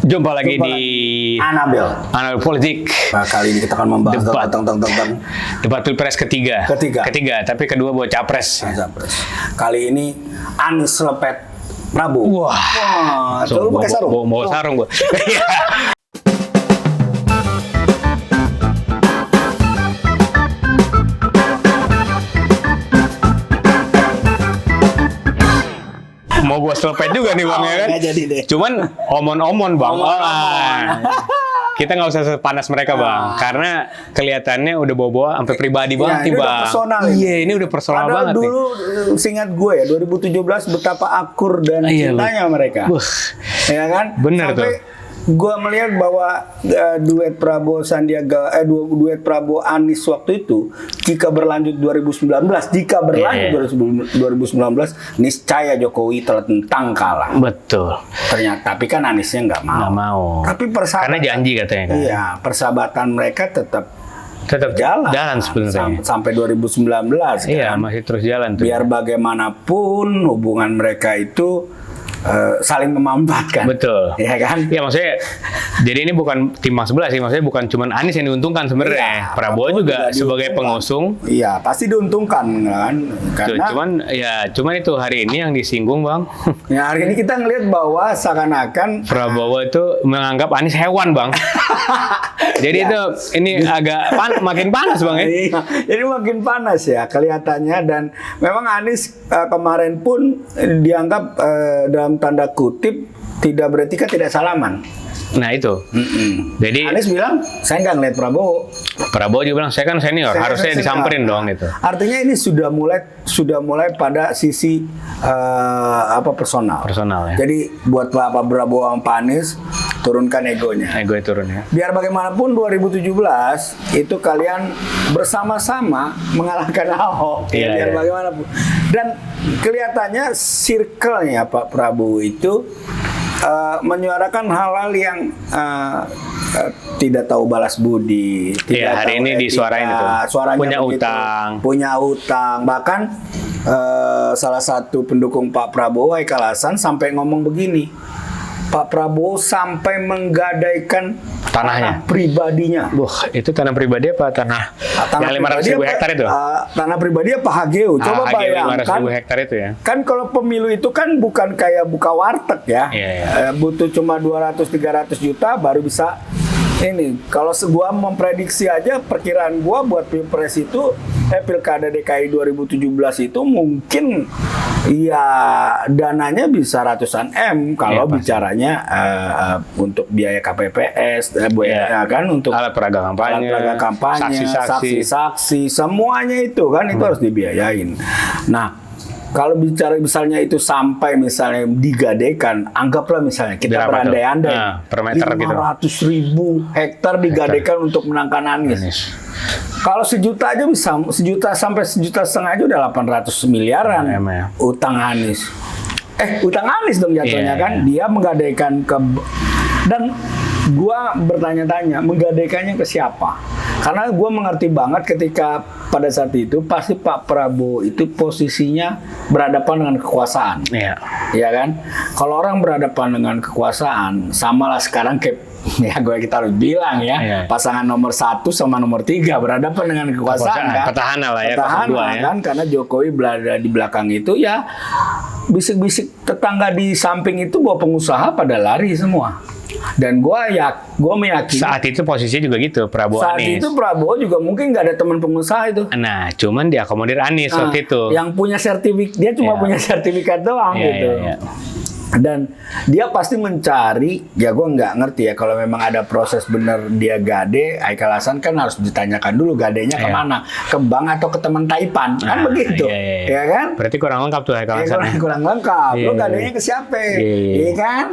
Jumpa lagi di Anabel Politik. Nah, kali ini kita akan membahas debat Pilpres ketiga, tapi kedua buat capres. Kali ini Anies lepet Prabowo. Wah, coba pakai sarung. Bawa sarung gua. Mau gue selepet juga nih bang, ya kan? Jadi deh. Cuman omon-omon bang. Kita nggak usah sepanas mereka bang, karena kelihatannya udah bawa-bawa sampai pribadi banget nih bang. Udah personal iya, ini udah personal banget nih. Dulu seingat gue ya 2017 betapa akur dan cintanya mereka. Ya kan? Bener tuh. Gue melihat bahwa duet Prabowo Sandiaga, duet Prabowo Anies waktu itu jika berlanjut 2019, 2019 niscaya Jokowi tertentang kalah. Betul. Ternyata, tapi kan Aniesnya nggak mau. Tapi karena janji katanya kan. Iya, persahabatan mereka tetap jalan sebenarnya sampai 2019 kan. Iya, masih terus jalan tuh. Biar bagaimanapun hubungan mereka itu saling memanfaatkan. Betul. Iya kan? Iya, maksudnya jadi ini bukan timbang sebelah sih, maksudnya bukan cuma Anies yang diuntungkan sebenarnya. Prabowo juga sebagai pengusung. Iya, pasti diuntungkan kan. Karena cuman itu hari ini yang disinggung, Bang. Ya, hari ini kita ngelihat bahwa seakan-akan Prabowo itu menganggap Anies hewan, Bang. Jadi ini agak makin panas, Bang ya. Iya, jadi makin panas ya kelihatannya, dan memang Anies kemarin pun dianggap dalam tanda kutip tidak beretika, tidak salaman. Nah itu. Jadi Anies bilang saya nggak ngeliat Prabowo. Prabowo juga bilang saya kan senior, harusnya disamperin dong gitu. Artinya ini sudah mulai pada sisi personal. Personal ya. Jadi buat Pak Prabowo sama Pak Anies turunkan egonya. Egonya turun ya. Biar bagaimanapun 2017 itu kalian bersama-sama mengalahkan Ahok. Biar bagaimanapun. Dan kelihatannya circle-nya Pak Prabowo itu menyuarakan hal-hal yang tidak tahu balas budi. Hari ini disuarain itu. Punya utang. Bahkan salah satu pendukung Pak Prabowo, Haikal Hasan, sampai ngomong begini. Pak Prabowo sampai menggadaikan tanah pribadinya. Itu tanah pribadi apa tanah yang 500.000 hektar itu? Tanah pribadi apa HGU? Coba bayangkan. 500.000 hektar itu ya. Kan kalau pemilu itu kan bukan kayak buka warteg ya. Butuh cuma 200-300 juta baru bisa ini. Kalau gua memprediksi aja, perkiraan gua buat Pilpres itu Pilkada DKI 2017 itu mungkin ya dananya bisa ratusan M kalau bicaranya untuk biaya KPPS, kan, untuk alat peraga kampanye, saksi-saksi, semuanya itu kan itu harus dibiayain. Nah, kalau bicara misalnya itu sampai misalnya digadaikan, anggaplah misalnya kita berandai-andai per meter 500.000 hektar digadaikan untuk menangkan Anies. Kalau sejuta aja bisa, sejuta sampai 1,5 juta aja udah 800 miliaran utang Anies. Utang Anies dong jatuhnya kan. Dia menggadaikan dan gua bertanya-tanya menggadaikannya ke siapa? Karena gua mengerti banget ketika pada saat itu pasti Pak Prabowo itu posisinya berhadapan dengan kekuasaan. Iya kan? Kalau orang berhadapan dengan kekuasaan, samalah sekarang kayak kita harus bilang pasangan nomor 1 sama nomor 3 berhadapan dengan kekuasaan kan? Petahana lah ya. Petahana kan, karena Jokowi berada di belakang itu ya, bisik-bisik tetangga di samping itu bahwa pengusaha pada lari semua. Dan gua meyakini saat itu posisinya juga gitu, Prabowo saat Anies. itu Prabowo juga mungkin nggak ada teman pengusaha itu. Nah, cuman diakomodir Anies waktu itu. Yang punya sertifikat, dia cuma punya sertifikat doang gitu. Dan dia pasti mencari, ya gue nggak ngerti ya kalau memang ada proses bener dia gade, Haikal Hasan kan harus ditanyakan dulu gadenya kemana, ke bank atau ke teman Taipan, kan begitu, ya kan? Berarti kurang lengkap tuh Haikal Hasan. Kurang lengkap, lo gadenya ke siapa? Iya kan?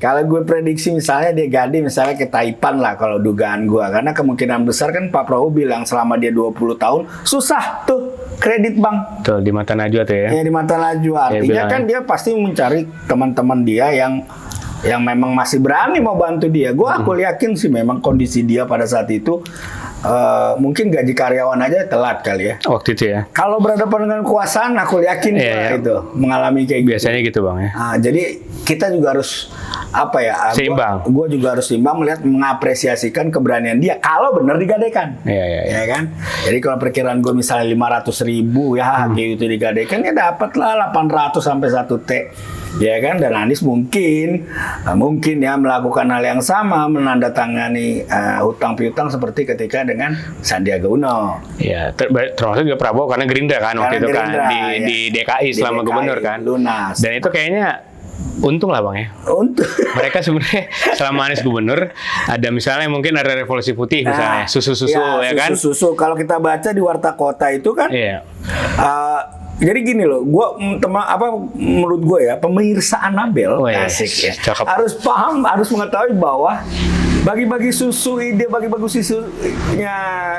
Kalau gue prediksi misalnya dia gade misalnya ke Taipan lah, kalau dugaan gue, karena kemungkinan besar kan Pak Prabowo bilang selama dia 20 tahun susah tuh kredit bank. Tuh di mata Najwa tuh ya. Di mata Najwa. Artinya kan dia pasti mencari teman-teman dia yang memang masih berani mau bantu dia. Aku yakin sih memang kondisi dia pada saat itu mungkin gaji karyawan aja telat kali ya. Waktu itu ya. Kalau berhadapan dengan kekuasaan, aku yakin itu mengalami kayak biasanya gitu Bang ya. Nah, jadi kita juga harus apa ya? Seimbang. Gue juga harus seimbang melihat mengapresiasikan keberanian dia kalau benar digadaikan. Ya kan? Jadi kalau perkiraan gue misalnya 500.000 ya gitu digadaikan ya dapatlah 800 sampai 1 T. Ya kan, dan Anies mungkin ya melakukan hal yang sama, menandatangani hutang piutang seperti ketika dengan Sandiaga Uno. Ya, termasuk juga Prabowo karena Gerindra kan waktu itu kan di DKI selama gubernur kan. Lunas. Dan itu kayaknya untung lah Bang ya. Untung. Mereka sebenarnya selama Anies gubernur ada misalnya mungkin ada revolusi putih misalnya susu-susu ya kan. Susu-susu kalau kita baca di Warta Kota itu kan. Iya. Jadi gini loh, menurut gue ya pemirsa Anabel asik ya, harus paham, harus mengetahui bahwa bagi-bagi susunya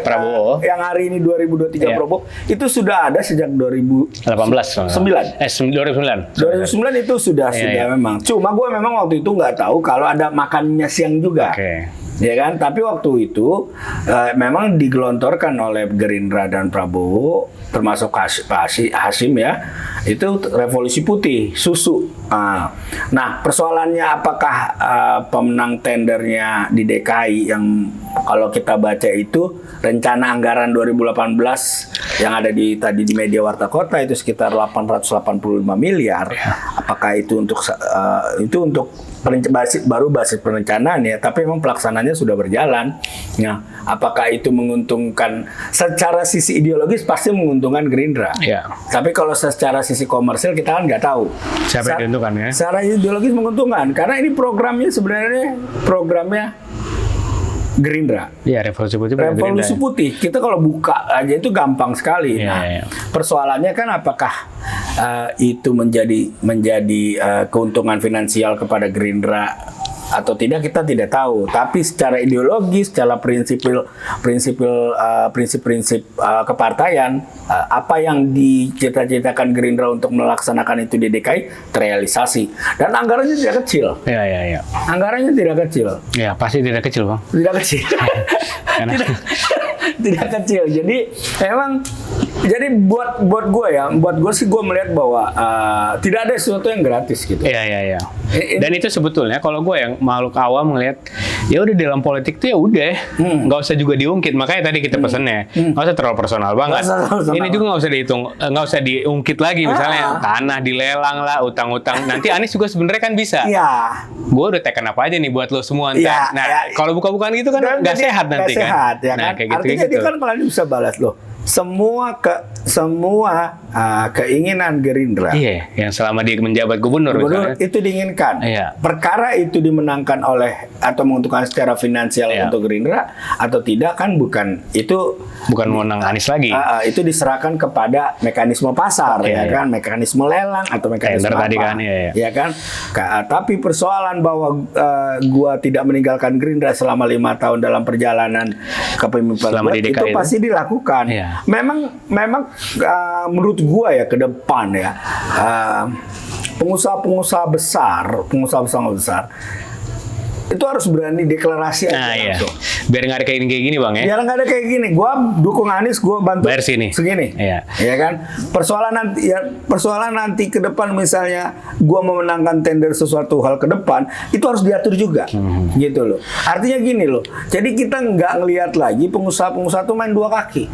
Prabowo yang hari ini 2023 Prabowo itu sudah ada sejak 2009. 2009 itu sudah memang. Cuma gue memang waktu itu nggak tahu kalau ada makannya siang juga. Ya kan, tapi waktu itu memang digelontorkan oleh Gerindra dan Prabowo, termasuk Hasim ya, itu revolusi putih, susu. Nah, persoalannya apakah pemenang tendernya di DKI yang kalau kita baca itu rencana anggaran 2018 yang ada tadi di media Warta Kota itu sekitar 885 miliar. Apakah itu untuk basis perencanaan ya, tapi memang pelaksanaannya sudah berjalan. Nah, apakah itu menguntungkan secara sisi ideologis pasti menguntungkan Gerindra. Tapi kalau secara sisi komersil kita kan nggak tahu. Siapa yang diuntungkan ya? Secara ideologis menguntungkan karena ini programnya Gerindra. Iya, revolusi putih. Revolusi putih. Kita kalau buka aja itu gampang sekali. Persoalannya kan apakah itu menjadi keuntungan finansial kepada Gerindra atau tidak kita tidak tahu. Tapi secara ideologis, secara prinsip kepartaian, apa yang dicita-citakan Gerindra untuk melaksanakan itu di DKI terrealisasi. Dan anggarannya tidak kecil. Anggarannya tidak kecil. Ya, pasti tidak kecil, Bang. Tidak kecil. Tidak kecil. Jadi memang buat gue sih gue melihat bahwa tidak ada sesuatu yang gratis gitu. Iya. Dan itu sebetulnya kalau gue yang makhluk awam ngelihat ya udah dalam politik tuh ya udah nggak usah juga diungkit. Makanya tadi kita pesennya nggak usah terlalu personal banget. Ini juga nggak usah dihitung, nggak usah diungkit lagi. Misalnya tanah dilelang lah, utang-utang. Nanti Anies juga sebenarnya kan bisa. Gue udah tekan apa aja nih buat lo semua ntar. Kalau buka-bukaan gitu kan nggak sehat nanti kan. Nah kayak gitu. Artinya dia kan malah bisa balas loh. Semua keinginan Gerindra. Yang selama dia menjabat gubernur itu diinginkan. Perkara itu dimenangkan oleh atau menguntungkan secara finansial untuk Gerindra atau tidak kan bukan menang Anies lagi. Itu diserahkan kepada mekanisme pasar kan, mekanisme lelang atau mekanisme apa. Tadi kan, tapi persoalan bahwa gua tidak meninggalkan Gerindra selama 5 tahun dalam perjalanan kepemimpinan itu pasti dilakukan. Memang menurut gua ya ke depan ya pengusaha besar itu harus berani deklarasi aja langsung. Biar nggak ada kayak gini Bang ya. Biar nggak ada kayak gini. Gua dukung Anies, gua bantu segini. Ya kan. Persoalan nanti ke depan misalnya gua memenangkan tender sesuatu hal ke depan itu harus diatur juga. Gitu loh. Artinya gini loh. Jadi kita nggak ngelihat lagi pengusaha-pengusaha tuh main 2 kaki.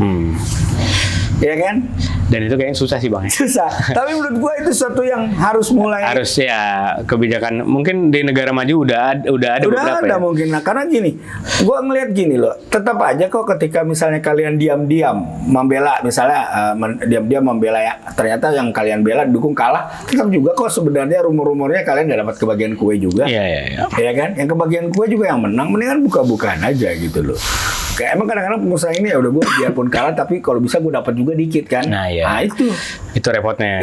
Ya kan? Dan itu kayaknya susah sih Bang ya. Susah. Tapi menurut gua itu sesuatu yang harus mulai. Harus ya kebijakan. Mungkin di negara maju udah ada beberapa ya. Mungkin. Nah, karena gini, gua ngelihat gini loh. Tetap aja kok ketika misalnya kalian diam-diam membela, misalnya diam-diam membela ya, ternyata yang kalian bela dukung kalah, tetap juga kok sebenarnya rumor-rumornya kalian nggak dapat kebagian kue juga. Iya. Ya kan? Yang kebagian kue juga yang menang, mendingan buka-bukaan aja gitu loh. Kayak emang kadang-kadang pengusaha ini ya udah gue biarpun kalah tapi kalau bisa gue dapat juga dikit kan. Nah itu repotnya.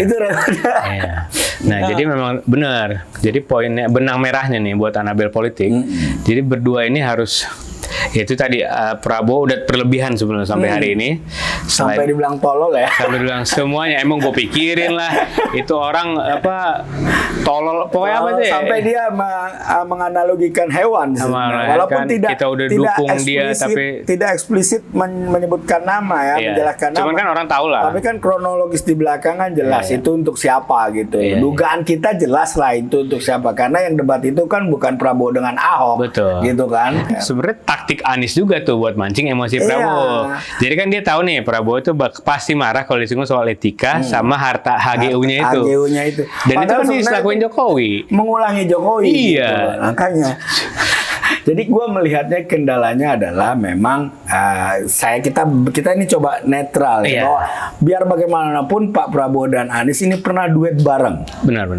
Nah, jadi memang benar. Jadi poinnya benang merahnya nih buat Anabel politik. Jadi berdua ini harus itu tadi Prabowo udah berlebihan sebelum sampai hari ini. Sampai dibilang tolol ya. Sampai dibilang semuanya emang gue pikirin lah itu orang apa tolol pokoknya apa sih? Sampai dia menganalogikan hewan. Walaupun kan tidak kita udah dukung dia tapi tidak eksplisit menyebutkan nama ya, menjelaskan nama. Cuman kan orang tahu lah. Tapi kan kronologis di belakang kan jelas itu untuk siapa gitu. Dugaan kita jelas lah itu untuk siapa karena yang debat itu kan bukan Prabowo dengan Ahok. Betul. Gitu kan. Sebenarnya taktik Anies juga tuh buat mancing emosi Prabowo. Jadi kan dia tahu nih Prabowo itu pasti marah kalau disinggung soal etika sama harta HGU-nya itu. HGU-nya itu. Dan itu kan dilakuin Jokowi. Mengulangi Jokowi. Iya. Gitu. Makanya. Jadi gue melihatnya kendalanya adalah memang kita ini coba netral ya. Bahwa biar bagaimanapun Pak Prabowo dan Anies ini pernah duet bareng. Benar.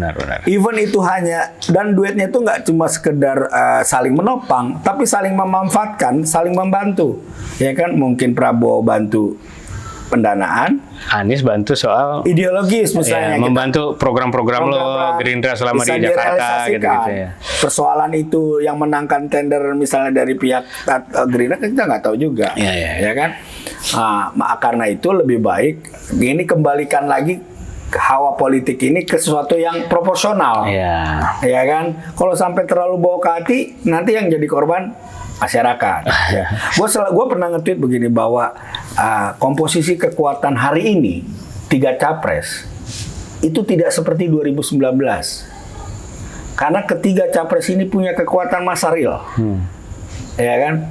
Even itu hanya dan duetnya itu nggak cuma sekedar saling menopang, tapi saling memanfaatkan, saling membantu. Ya kan mungkin Prabowo bantu pendanaan, Anies bantu soal ideologis misalnya, membantu program-program lo Gerindra selama di Jakarta gitu ya. Persoalan itu yang menangkan tender misalnya dari pihak Gerindra kita nggak tahu juga, ya kan? Karena itu lebih baik ini kembalikan lagi hawa politik ini ke sesuatu yang proporsional, ya kan? Kalau sampai terlalu bawa ke hati, nanti yang jadi korban masyarakat. Gue pernah nge-tweet begini bahwa komposisi kekuatan hari ini 3 capres itu tidak seperti 2019 karena ketiga capres ini punya kekuatan massa real, ya kan?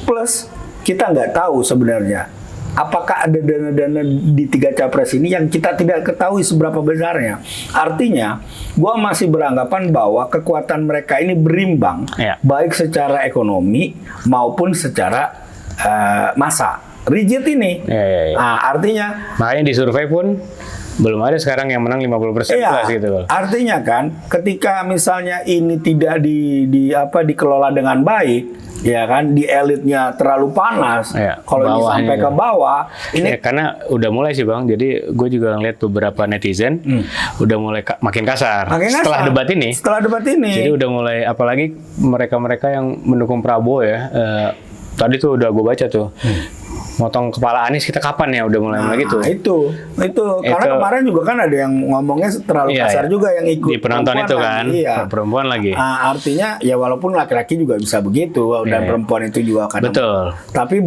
Plus kita nggak tahu sebenarnya apakah ada dana-dana di 3 capres ini yang kita tidak ketahui seberapa besarnya. Artinya, gue masih beranggapan bahwa kekuatan mereka ini berimbang, baik secara ekonomi maupun secara massa. Rigid ini. Artinya, makanya di survei pun belum ada sekarang yang menang 50% plus gitu loh. Artinya kan, ketika misalnya ini tidak dikelola dengan baik, ya kan, di elitnya terlalu panas, kalau ini sampai ke bawah ini karena udah mulai sih Bang, jadi gue juga ngeliat beberapa netizen udah mulai makin kasar setelah debat ini jadi udah mulai, apalagi mereka yang mendukung Prabowo ya, tadi tuh udah gue baca tuh motong kepala Anies kita kapan ya, udah mulai gitu. Itu karena kemarin juga kan ada yang ngomongnya terlalu kasar juga yang ikut di penonton itu kan, perempuan lagi. Artinya ya walaupun laki-laki juga bisa begitu dan perempuan itu juga akan. Betul. Tapi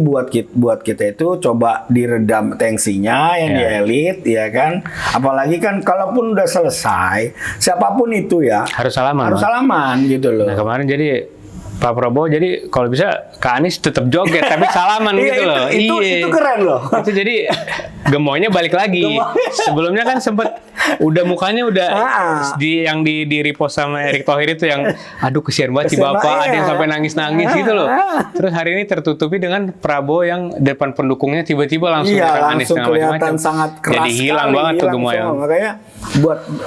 buat kita itu coba diredam tensinya yang di elit, ya kan. Apalagi kan kalaupun udah selesai, siapapun itu ya harus salaman. Harus salaman gitu loh. Nah kemarin jadi Pak Prabowo jadi kalau bisa Kak Anies tetap joget tapi salaman gitu loh. Itu keren loh. Itu jadi gemoynya balik lagi. Sebelumnya kan sempet udah mukanya udah yang di repost sama Erick Thohir itu yang aduh kesian banget si bapak, ada yang sampai nangis-nangis gitu loh. Terus hari ini tertutupi dengan Prabowo yang depan pendukungnya tiba-tiba langsung Anies dengan kelihatan sangat keras. Jadi hilang banget tuh gemoynya. Makanya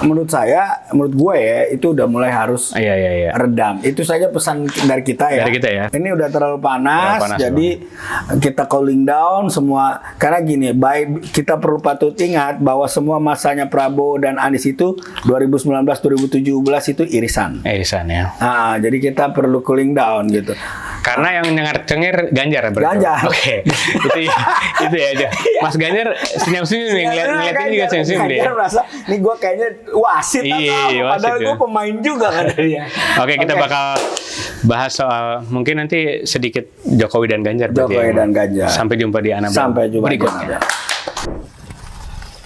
menurut gue ya itu udah mulai harus redam. Itu saja pesan dari kita ya. Dari kita ya. Ini udah terlalu panas jadi kita cooling down semua. Karena gini, kita perlu patut ingat bahwa semua masanya Prabowo dan Anies itu 2019-2017 itu irisan. Irisan ya. Jadi kita perlu cooling down gitu. Karena yang cengir Ganjar berarti. Ganjar. Oke. Itu ya aja. Mas Ganjar senyum-senyum nih, ngeliatin juga senyum-senyum dia. Ganjar merasa, nih gue kayaknya wasit padahal gue pemain juga kan dia. Oke, kita bakal bahas soal mungkin nanti sedikit Jokowi dan Ganjar. Jokowi dan Ganjar. Sampai jumpa di Anabel. Sampai jumpa berikutnya.